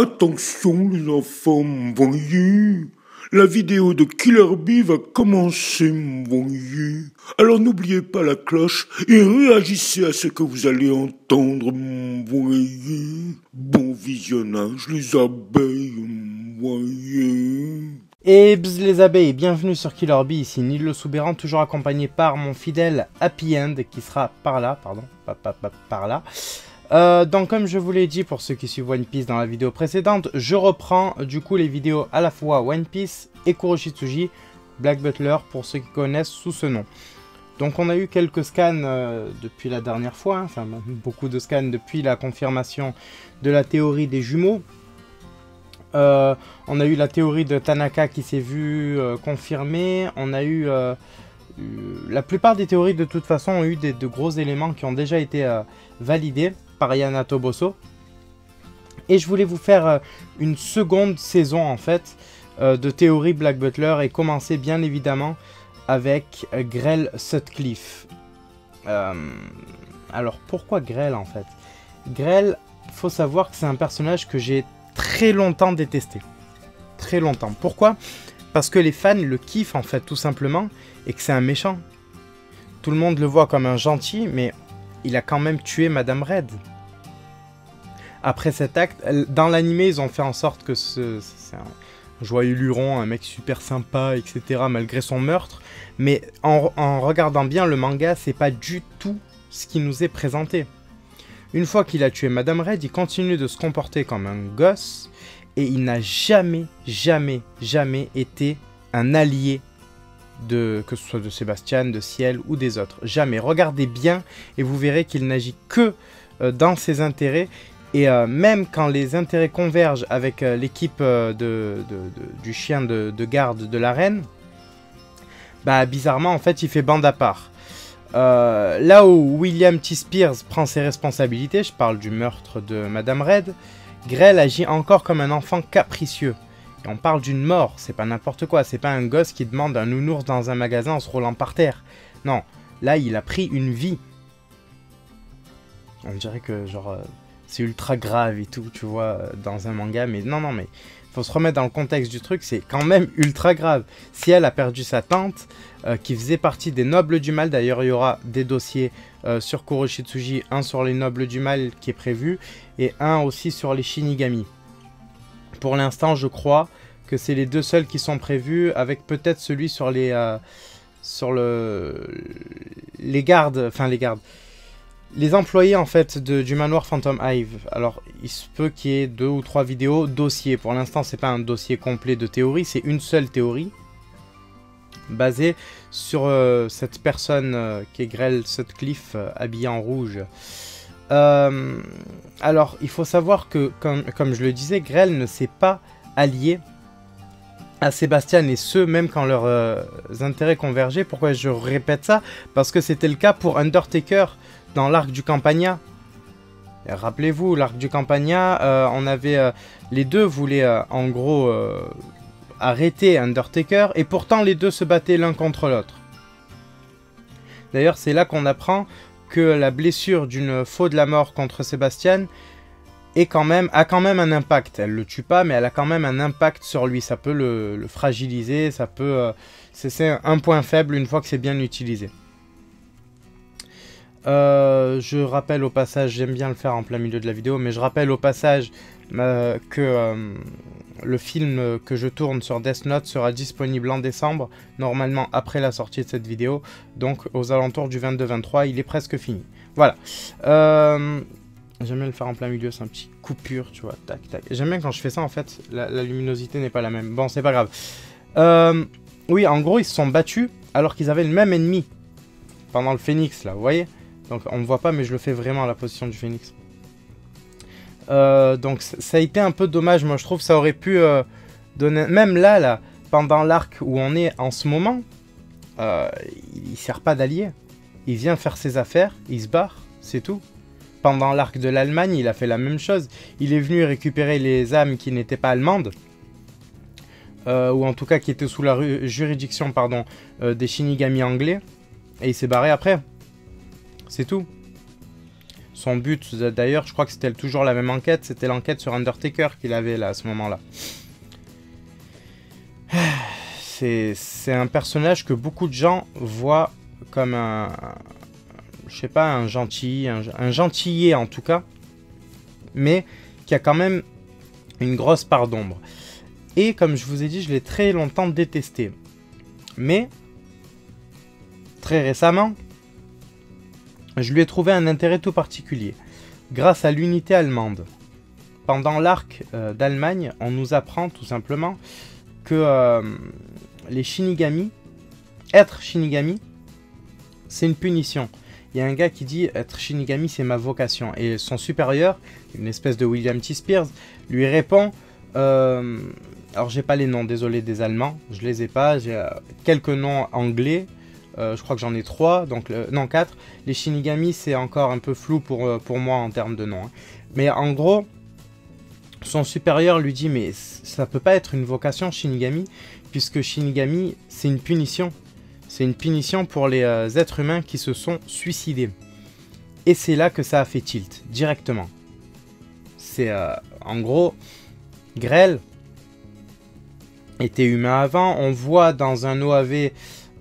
Attention les enfants, voyez. La vidéo de Killer Bee va commencer, voyez. Alors n'oubliez pas la cloche et réagissez à ce que vous allez entendre, voyez. Bon visionnage les abeilles, voyez. Et bzz les abeilles, bienvenue sur Killer Bee, ici Nil le Soubéran, toujours accompagné par mon fidèle Happy End qui sera par là, pardon, par là. Donc comme je vous l'ai dit pour ceux qui suivent One Piece dans la vidéo précédente, je reprends du coup les vidéos à la fois One Piece et Kuroshitsuji, Black Butler pour ceux qui connaissent sous ce nom. Donc on a eu quelques scans depuis la dernière fois, hein, enfin beaucoup de scans depuis la confirmation de la théorie des jumeaux. On a eu la théorie de Tanaka qui s'est vue confirmée, on a eu... la plupart des théories de toute façon ont eu de gros éléments qui ont déjà été validés par Yana Toboso. Et je voulais vous faire une seconde saison en fait de théorie Black Butler et commencer bien évidemment avec Grell Sutcliffe. Alors pourquoi Grell en fait? Grell, faut savoir que c'est un personnage que j'ai très longtemps détesté. Très longtemps. Pourquoi? Parce que les fans le kiffent en fait tout simplement et que c'est un méchant. Tout le monde le voit comme un gentil mais il a quand même tué Madame Red. Après cet acte, dans l'animé ils ont fait en sorte que c'est un joyeux luron, un mec super sympa, etc. malgré son meurtre. Mais en regardant bien le manga, c'est pas du tout ce qui nous est présenté. Une fois qu'il a tué Madame Red, il continue de se comporter comme un gosse. Et il n'a jamais été un allié que ce soit de Sébastien, de Ciel ou des autres. Jamais. Regardez bien et vous verrez qu'il n'agit que dans ses intérêts. Et même quand les intérêts convergent avec l'équipe du chien de garde de la reine, bah bizarrement en fait il fait bande à part. Là où William T. Spears prend ses responsabilités, je parle du meurtre de Madame Red, Grell agit encore comme un enfant capricieux. Et on parle d'une mort, c'est pas n'importe quoi, c'est pas un gosse qui demande un nounours dans un magasin en se roulant par terre. Non, là il a pris une vie. On dirait que genre c'est ultra grave et tout, tu vois, dans un manga, mais non, mais faut se remettre dans le contexte du truc, c'est quand même ultra grave. Si elle a perdu sa tante, qui faisait partie des nobles du mal, d'ailleurs il y aura des dossiers sur Kuroshitsuji, un sur les nobles du mal qui est prévu, et un aussi sur les Shinigami. Pour l'instant, je crois que c'est les deux seuls qui sont prévus, avec peut-être celui sur les gardes, enfin les gardes. Les employés en fait du manoir Phantom Hive. Alors il se peut qu'il y ait 2 ou 3 vidéos dossiers. Pour l'instant c'est pas un dossier complet de théorie, c'est une seule théorie basée sur cette personne qui est Grell Sutcliffe habillée en rouge. Alors il faut savoir que comme je le disais, Grell ne s'est pas allié à Sébastien et ce même quand leurs intérêts convergeaient. Pourquoi je répète ça? Parce que c'était le cas pour Undertaker dans l'arc du Campania. Rappelez-vous, l'arc du Campania, on avait les deux voulaient en gros arrêter Undertaker et pourtant les deux se battaient l'un contre l'autre. D'ailleurs, c'est là qu'on apprend que la blessure d'une faux de la mort contre Sébastien a quand même un impact. Elle le tue pas, mais elle a quand même un impact sur lui. Ça peut le fragiliser, ça peut. C'est un point faible une fois que c'est bien utilisé. Je rappelle au passage, j'aime bien le faire en plein milieu de la vidéo, mais je rappelle au passage que le film que je tourne sur Death Note sera disponible en décembre, normalement après la sortie de cette vidéo, donc aux alentours du 22-23, il est presque fini. Voilà. J'aime bien le faire en plein milieu, c'est un petit coupure, tu vois, tac, tac. J'aime bien quand je fais ça, en fait, la luminosité n'est pas la même. Bon, c'est pas grave. Oui, en gros, ils se sont battus alors qu'ils avaient le même ennemi pendant le phénix, là, vous voyez? Donc on ne voit pas, mais je le fais vraiment à la position du phénix. Donc ça a été un peu dommage, moi je trouve. Ça aurait pu donner... Même là, pendant l'arc où on est en ce moment, il ne sert pas d'allié. Il vient faire ses affaires, il se barre, c'est tout. Pendant l'arc de l'Allemagne, il a fait la même chose. Il est venu récupérer les âmes qui n'étaient pas allemandes. Ou en tout cas qui étaient sous la juridiction des Shinigami anglais. Et il s'est barré après. C'est tout. Son but, d'ailleurs, je crois que c'était toujours la même enquête, c'était l'enquête sur Undertaker qu'il avait là, à ce moment-là. C'est un personnage que beaucoup de gens voient comme je sais pas, un gentillet en tout cas, mais qui a quand même une grosse part d'ombre. Et comme je vous ai dit, je l'ai très longtemps détesté. Mais, très récemment, je lui ai trouvé un intérêt tout particulier. Grâce à l'unité allemande. Pendant l'arc d'Allemagne, on nous apprend tout simplement que les Shinigami, être Shinigami, c'est une punition. Il y a un gars qui dit être Shinigami c'est ma vocation. Et son supérieur, une espèce de William T. Spears, lui répond alors j'ai pas les noms, désolé, des Allemands, je les ai pas, j'ai quelques noms anglais, je crois que j'en ai 3, donc non 4. Les Shinigami c'est encore un peu flou pour moi en termes de noms. Hein. Mais en gros, son supérieur lui dit mais ça peut pas être une vocation Shinigami, puisque Shinigami c'est une punition. C'est une punition pour les êtres humains qui se sont suicidés. Et c'est là que ça a fait tilt, directement. C'est en gros, Grell était humain avant. On voit dans un OAV,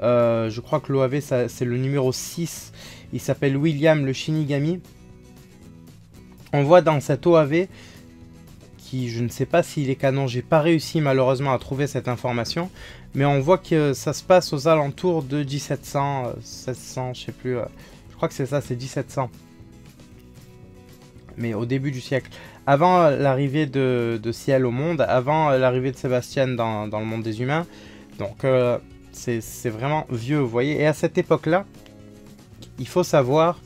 je crois que l'OAV c'est le numéro 6, il s'appelle William le Shinigami. On voit dans cet OAV, qui je ne sais pas s'il est canon, j'ai pas réussi malheureusement à trouver cette information, mais on voit que ça se passe aux alentours de 1700, 1600, je sais plus, je crois que c'est ça, c'est 1700. Mais au début du siècle. Avant l'arrivée de Ciel au monde, avant l'arrivée de Sébastien dans le monde des humains. Donc c'est vraiment vieux, vous voyez. Et à cette époque-là, il faut savoir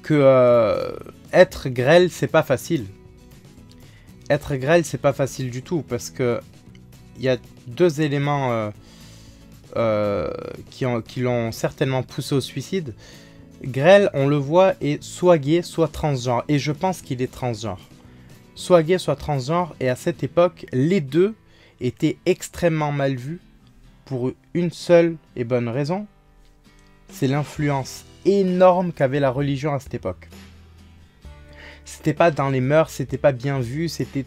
que être Grell, c'est pas facile. Être Grell, c'est pas facile du tout, parce que il y a deux éléments qui l'ont certainement poussé au suicide. Grell, on le voit, est soit gay, soit transgenre. Et je pense qu'il est transgenre. Soit gay, soit transgenre. Et à cette époque, les deux étaient extrêmement mal vus pour une seule et bonne raison. C'est l'influence énorme qu'avait la religion à cette époque. C'était pas dans les mœurs, c'était pas bien vu. C'était,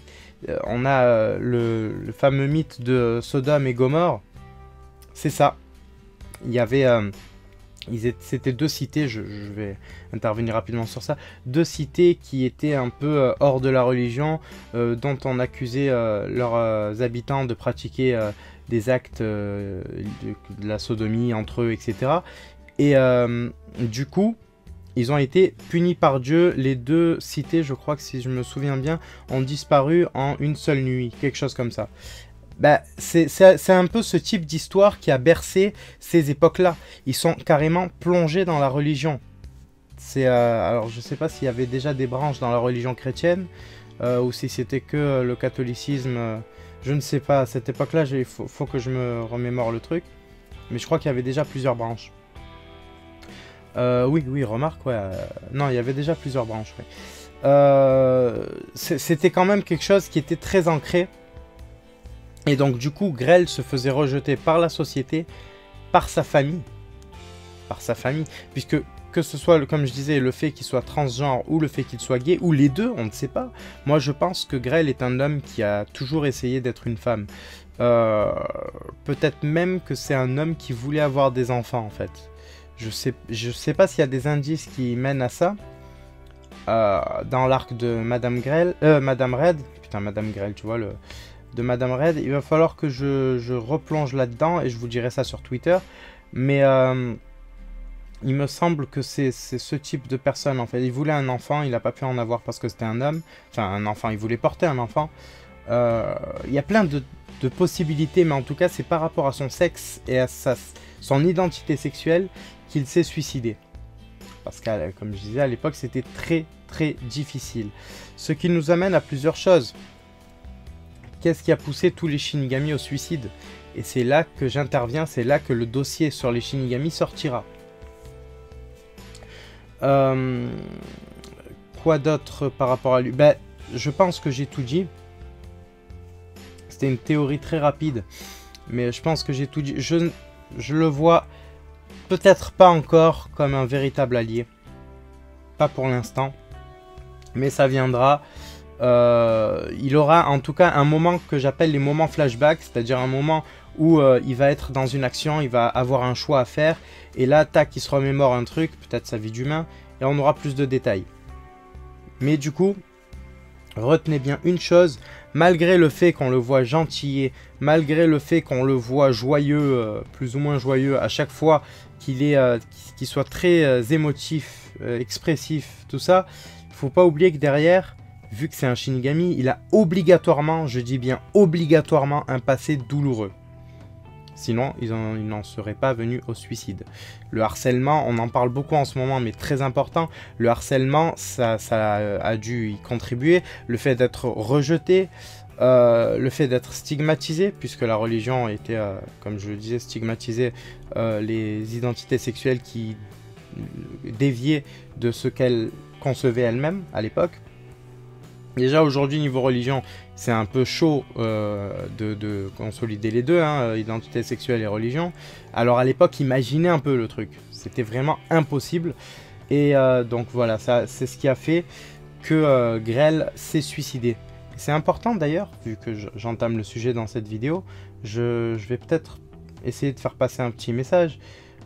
on a le fameux mythe de Sodome et Gomorrhe. C'est ça. Il y avait... c'était deux cités, je vais intervenir rapidement sur ça, deux cités qui étaient un peu hors de la religion, dont on accusait leurs habitants de pratiquer des actes de la sodomie entre eux, etc. Et du coup, ils ont été punis par Dieu. Les deux cités, je crois que si je me souviens bien, ont disparu en une seule nuit, quelque chose comme ça. Bah, c'est un peu ce type d'histoire qui a bercé ces époques-là. Ils sont carrément plongés dans la religion. Alors, je ne sais pas s'il y avait déjà des branches dans la religion chrétienne, ou si c'était que le catholicisme. Je ne sais pas, à cette époque-là, il faut que je me remémore le truc. Mais je crois qu'il y avait déjà plusieurs branches. Oui, remarque, ouais. Non, il y avait déjà plusieurs branches, ouais. C'était quand même quelque chose qui était très ancré. Et donc du coup, Grell se faisait rejeter par la société, par sa famille. Puisque que ce soit, comme je disais, le fait qu'il soit transgenre ou le fait qu'il soit gay, ou les deux, on ne sait pas. Moi je pense que Grell est un homme qui a toujours essayé d'être une femme. Peut-être même que c'est un homme qui voulait avoir des enfants en fait. Je sais pas s'il y a des indices qui mènent à ça. Dans l'arc de Madame Grell, Madame Red, putain Madame Grell, tu vois de Madame Red, il va falloir que je replonge là-dedans et je vous dirai ça sur Twitter. Mais il me semble que c'est ce type de personne en fait. Il voulait un enfant, il n'a pas pu en avoir parce que c'était un homme. Enfin un enfant, il voulait porter un enfant. Il y a plein de possibilités, mais en tout cas c'est par rapport à son sexe et à son identité sexuelle qu'il s'est suicidé. Parce que comme je disais à l'époque c'était très très difficile. Ce qui nous amène à plusieurs choses. Qu'est-ce qui a poussé tous les Shinigami au suicide? Et c'est là que j'interviens, c'est là que le dossier sur les Shinigami sortira. Quoi d'autre par rapport à lui? Ben, je pense que j'ai tout dit. C'était une théorie très rapide, mais je pense que j'ai tout dit. Je le vois peut-être pas encore comme un véritable allié. pas pour l'instant, mais ça viendra. Il aura en tout cas un moment que j'appelle les moments flashback, c'est-à-dire un moment où il va être dans une action, il va avoir un choix à faire, et là, tac, il se remémore un truc, peut-être sa vie d'humain, et on aura plus de détails. Mais du coup, retenez bien une chose, malgré le fait qu'on le voit gentillet, malgré le fait qu'on le voit joyeux, plus ou moins joyeux, à chaque fois qu'il soit très émotif, expressif, tout ça, il ne faut pas oublier que derrière, vu que c'est un Shinigami, il a obligatoirement, je dis bien obligatoirement, un passé douloureux. Sinon, il n'en serait pas venu au suicide. Le harcèlement, on en parle beaucoup en ce moment, mais très important. Le harcèlement, ça a dû y contribuer. Le fait d'être rejeté, le fait d'être stigmatisé, puisque la religion était, comme je le disais, stigmatisée les identités sexuelles qui déviaient de ce qu'elle concevait elle-même à l'époque. Déjà aujourd'hui niveau religion c'est un peu chaud de consolider les deux, hein, identité sexuelle et religion. Alors à l'époque imaginez un peu le truc, c'était vraiment impossible. Et donc voilà, c'est ce qui a fait que Grell s'est suicidé. C'est important d'ailleurs, vu que j'entame le sujet dans cette vidéo, je vais peut-être essayer de faire passer un petit message.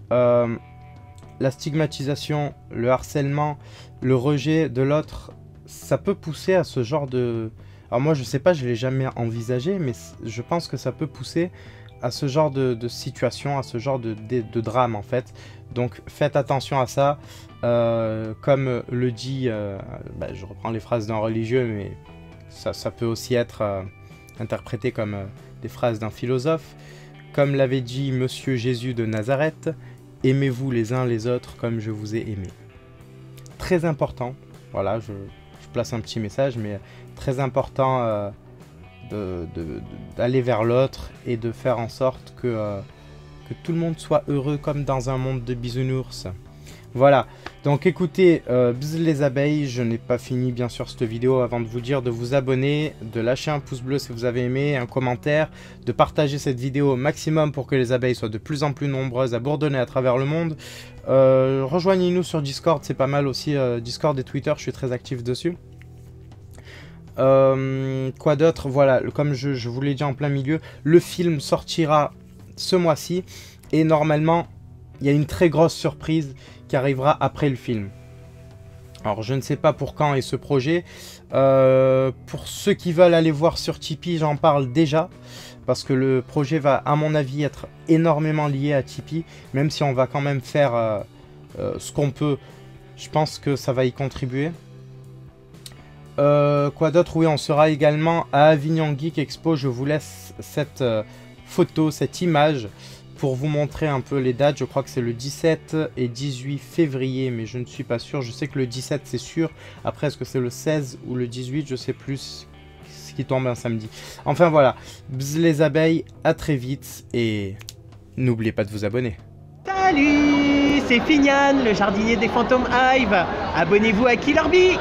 La stigmatisation, le harcèlement, le rejet de l'autre, ça peut pousser à ce genre de... Alors moi je sais pas, je l'ai jamais envisagé, mais je pense que ça peut pousser à ce genre de situation, à ce genre de drame en fait. Donc faites attention à ça. Comme le dit, je reprends les phrases d'un religieux, mais ça peut aussi être interprété comme des phrases d'un philosophe. Comme l'avait dit Monsieur Jésus de Nazareth, aimez-vous les uns les autres comme je vous ai aimé. Très important, voilà, je place un petit message, mais très important d'aller vers l'autre et de faire en sorte que tout le monde soit heureux comme dans un monde de bisounours. Voilà, donc écoutez, bzz les abeilles, je n'ai pas fini bien sûr cette vidéo avant de vous dire de vous abonner, de lâcher un pouce bleu si vous avez aimé, un commentaire, de partager cette vidéo au maximum pour que les abeilles soient de plus en plus nombreuses à bourdonner à travers le monde. Rejoignez-nous sur Discord, c'est pas mal aussi, Discord et Twitter, je suis très actif dessus. Quoi d'autre? Voilà, comme je vous l'ai dit en plein milieu, le film sortira ce mois-ci et normalement il y a une très grosse surprise qui arrivera après le film. Alors je ne sais pas pour quand est ce projet. Pour ceux qui veulent aller voir sur Tipeee, j'en parle déjà. Parce que le projet va à mon avis être énormément lié à Tipeee. Même si on va quand même faire ce qu'on peut. Je pense que ça va y contribuer. Quoi d'autre? Oui, on sera également à Avignon Geek Expo. Je vous laisse cette photo, cette image pour vous montrer un peu les dates. Je crois que c'est le 17 et 18 février, mais je ne suis pas sûr. Je sais que le 17 c'est sûr. Après, est-ce que c'est le 16 ou le 18? Je sais plus, ce qui tombe un samedi. Enfin voilà, bzz les abeilles, à très vite et n'oubliez pas de vous abonner. Salut, c'est Fignan, le jardinier des fantômes Hive. Abonnez-vous à Killer Bee.